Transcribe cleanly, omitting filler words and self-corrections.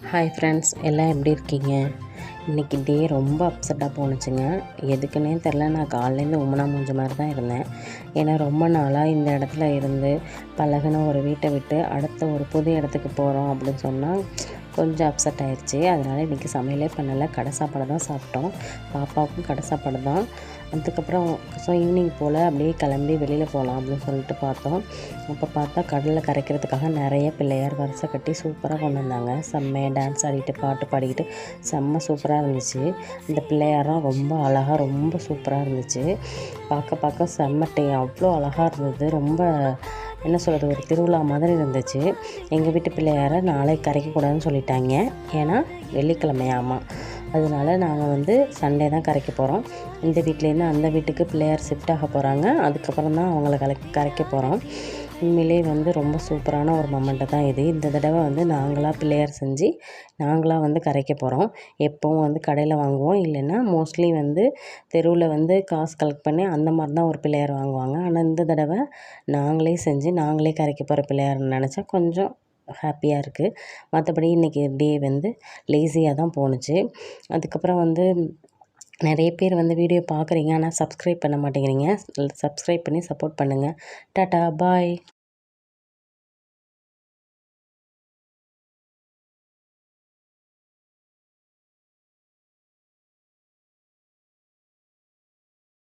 Hi friends, எல்லாம் எப்படி இருக்கீங்க? இன்றைக்கி டே ரொம்ப அப்செட்டாக போணுச்சுங்க. எதுக்குன்னே தெரில. நான் காலையிலேருந்து உம்மனா மூஞ்ச மாதிரி தான் இருந்தேன். ஏன்னா ரொம்ப நாளாக இந்த இடத்துல இருந்து பழகின ஒரு வீட்டை விட்டு அடுத்த ஒரு புது இடத்துக்கு போகிறோம் அப்படின்னு சொன்னால் கொஞ்சம் அப்செட் ஆயிடுச்சு. அதனால் இன்றைக்கி சமையலே பண்ணலை, கடை சாப்பாடு தான் சாப்பிட்டோம். பாப்பாவுக்கும் கடை சாப்பாடு தான். அதுக்கப்புறம் ஈவினிங் போல் அப்படியே கிளம்பி வெளியில் போகலாம் அப்படின்னு சொல்லிட்டு பார்த்தோம். அப்போ பார்த்தா கடலில் கரைக்கிறதுக்காக நிறைய பிள்ளையார் வரிசை கட்டி சூப்பராக கொண்டு வந்தாங்க. செம்மையாக டான்ஸ் ஆடிட்டு பாட்டு பாடிக்கிட்டு செம்ம சூப்பராக இருந்துச்சு. இந்த பிள்ளையாரம் ரொம்ப அழகாக ரொம்ப சூப்பராக இருந்துச்சு. பார்க்க செம்ம அவ்வளோ அழகாக இருந்தது. ரொம்ப என்ன சொல்கிறது, ஒரு திருவிழா மாதிரி இருந்துச்சு. எங்கள் வீட்டு பிள்ளையாரை நாளைக்கு கரைக்கக்கூடாதுன்னு சொல்லிட்டாங்க. ஏன்னா வெள்ளிக்கிழமையாமா. அதனால நாங்கள் சண்டே தான் கரைக்க போகிறோம். இந்த வீட்லேருந்து அந்த வீட்டுக்கு பிள்ளையார் ஷிஃப்ட் ஆக போகிறாங்க. அதுக்கப்புறம் தான் அவங்கள கரைக்க போகிறோம். உண்மையிலே ரொம்ப சூப்பரான ஒரு மொமெண்ட்டு தான் இது. இந்த தடவை நாங்களாக பிள்ளையார் செஞ்சு நாங்களாக கரைக்க போகிறோம். எப்போவும் கடையில் வாங்குவோம், இல்லைன்னா மோஸ்ட்லி தெருவில் காசு கலெக்ட் பண்ணி அந்த மாதிரி தான் ஒரு பிள்ளையார் வாங்குவாங்க. ஆனால் இந்த தடவை நாங்களே செஞ்சு நாங்களே கரைக்க போகிற பிள்ளையார்னு நினச்சா கொஞ்சம் ஹாப்பியாக இருக்குது. மற்றபடி இன்றைக்கி டே லேசியாக தான் போணுச்சு. அதுக்கப்புறம் நிறைய பேர் வீடியோ பார்க்குறீங்க, ஆனால் சப்ஸ்கிரைப் பண்ண மாட்டேங்கிறீங்க. சப்ஸ்கிரைப் பண்ணி சப்போர்ட் பண்ணுங்கள். டாட்டா, பாய்.